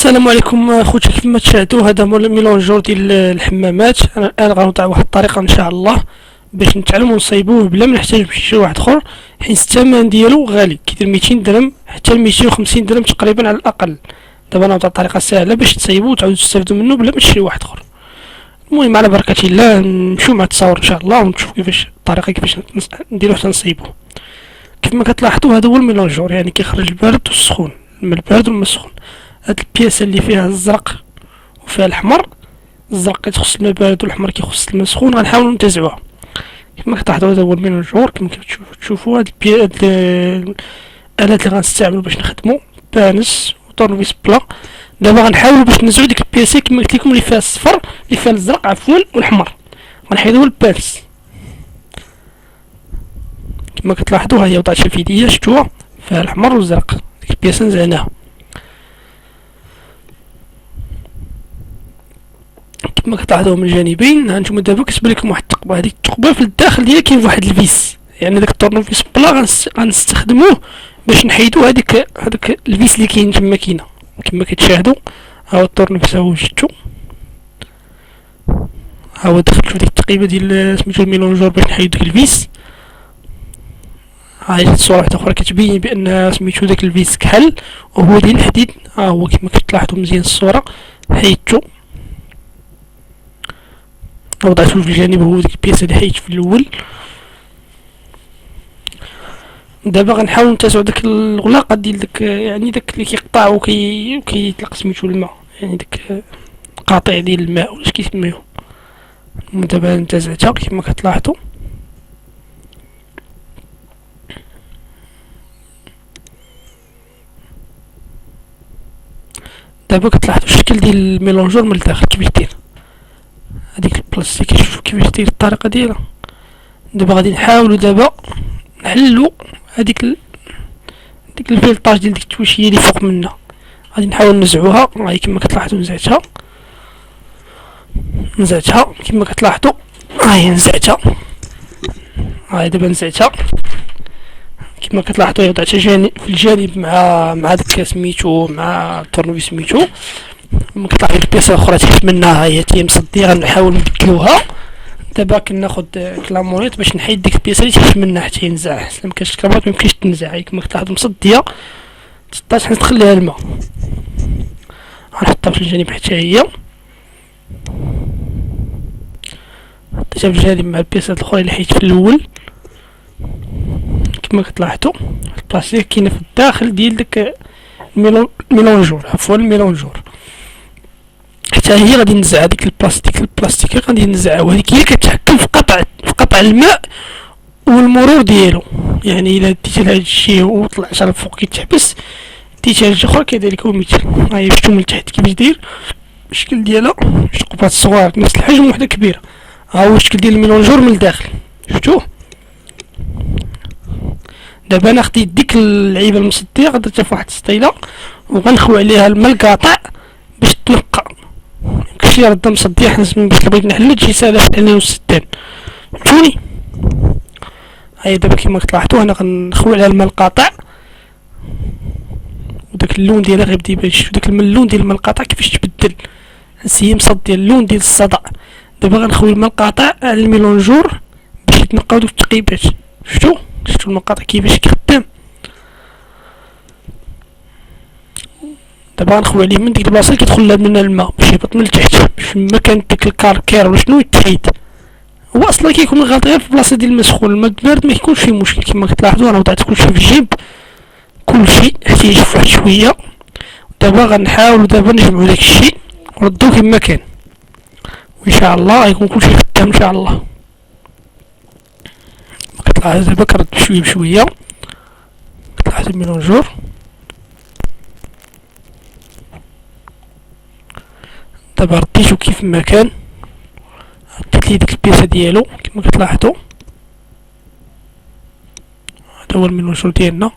السلام عليكم خوتي. كيف ما تشاهدوا هذا ميلونجور ديال الحمامات. انا الان غنوضع واحد الطريقه ان شاء الله باش نتعلموا نصايبوه بلا ما نحتاج شي واحد اخر، حيت الثمن ديالو غالي، كيدير 200 درهم حتى ل 250 درهم تقريبا على الاقل. دابا انا نوضع طريقه سهله باش تصايبوه وتعاودوا تستافدوا منه بلا ما تشريو واحد اخر. المهم على بركه الله نمشيو مع التصاور ان شاء الله ونشوف كيفاش الطريقه كيفاش نديروه حتى نصايبوه. كيف ما كتلاحظوا هذا هو الميلونجور، يعني كيخرج البارد والسخون، من البارد والماء السخون. هاد البياسه اللي فيها الزرق وفيها الاحمر، الزرق كيتخص الماء بارد والاحمر كيخص الماء سخون، غنحاولوا ننتزعوها. كما كتلاحظوا هذا هو الميلونجور. كما كتشوفوا هاد الالات اللي غنستعملوا باش نخدموا بانس وطورنفيس بلا. دابا غنحاولوا باش نزعوا ديك البياسه كما قلت لكم اللي فيها الصفر، اللي فيها الزرق عفوا والاحمر، غنحيدوا البانس. كما كتلاحظوا ها هي وضعتها في يديا، شفتوها فيها الاحمر والزرق، ديك البياسه نزعناها. كما كتلاحظوا من الجانبين هانتوما دابا كتبان لكم واحد الثقبه، هذيك الثقبه في الداخل ديالها كاين واحد الفيس، يعني داك الطورنفيس بلا غنستخدموه باش نحيدو هذاك الفيس اللي كاين تما كاينه. كما كتشاهدوا ها هو الطورنفيس، ها هو شفتو، ها هو دخلت في ديك التقيبه ديال سميتو الميلونجور باش نحيدو ديك الفيس. ها هي صورة واحدة أخرى كتبين بأن سميتو داك الفيس كحل وهو ديال الحديد. ها هو كما كتلاحظوا مزيان الصورة، حيدتو وضعتو في الجانب، هو ديك البياسة اللي حيدت في الأول. دابا غنحاول نتزعو داك الغلاقة ديال داك، يعني داك اللي كيقطع وكيطلق سميتو الماء، يعني داك قاطع ديال الماء ولاش كيسميوه. دابا انتزعتها كما كتلاحظوا. دابا كتلاحظوا الشكل ديال الميلونجور من الداخل كيفاش داير، هذيك البلاستيك شوفوا كيفاش داير الطريقه ديالها. دابا غادي نحاولوا دابا نحلوا هذيك ديك الفيلطاج ديال ديك التويشيه اللي فوق منها، غادي نحاول نزعوها. هاي كما كتلاحظوا نزعتها كما كتلاحظوا، هاي نزعتها، هاي دابا نزعتها كما كتلاحظوا. وضعتها في الجانب مع داك سميتو، مع الطورنفيس سميتو. كما كتلاحظوا البياسه الاخرى تحت منها هي مصديه، غنحاول نبدلوها. دابا كناخد كلاموريط باش نحيد ديك البياسه اللي تحت منها حتى ينزع، حيت مكانش الكلاموريط ميمكنش تنزع. كما كتلاحظوا مصديه، تطاش حتى تخليها الماء. غنحطها في الجانب حتى هي، حطيتها في الجانب مع البياسات الاخرى اللي حيدت في الاول. كما كتلاحظوا البلاستيك كاينه في الداخل ديال داك الميلونجور، عفوا الميلونجور. حتى هي غادي ننزع هذيك البلاستيك غادي ننزعها، وهذيك هي كتحكم في قطع الماء والمرور ديالو. يعني الا ديتي لهاد الشيء وطلعت على الفوق كيتحبس، ديتي لجهه اخرى كذلك هو مثل. ها هي شفتو من التحت كيفاش داير الشكل ديالها، شقوبات صغار نفس الحجم وحده كبيره. ها هو الشكل ديال الميلونجور من الداخل، شفتوه. دابا انا خديت ديك اللعيبه المصديه درتها في واحد السطيله وغنخوي عليها الماء القاطع باش تنقى. ميمكنش يرد مصديه، حيت باش بغيت نحلو تجي ساهله علينا والسدان، فهمتوني. هاي دابا كيما كتلاحظوا انا غنخوي عليها الماء القاطع، وداك اللون ديالها غيبدا يبان. شوف داك اللون ديال الماء القاطع كيفاش تبدل، هي مصديه اللون ديال الصدى. دابا غنخوي الماء القاطع على الميلونجور باش يتنقاو دوك التقيبات. شفتو الماء القاطع كيفاش كيخدم. دابا غنخوي عليه من ديك البلاصه اللي كيدخل منها الماء باش يهبط من التحت، باش ما كانت ديك الكاركير ولا شنو يتحيد. هو اصلا كيكون الغلط غير في البلاصه ديال الماء السخون، الماء البارد ما كيكونش فيه مشكل. كما كتلاحظوا انا وضعت كلشي في الجيب، كلشي حتى يجف واحد شويه. دابا غنحاولوا دابا نجمعوا داك الشيء وردوه كما كان، وان شاء الله غيكون كلشي خدام ان شاء الله. كتلاحظ دابا كرد بشويه بشويه، كتلاحظ الميلونجور. دابا رديتو كيف ما كان، رديت ليه ديك البياسه ديالو كما كتلاحظوا. هذا هو الميلونجور ديالنا.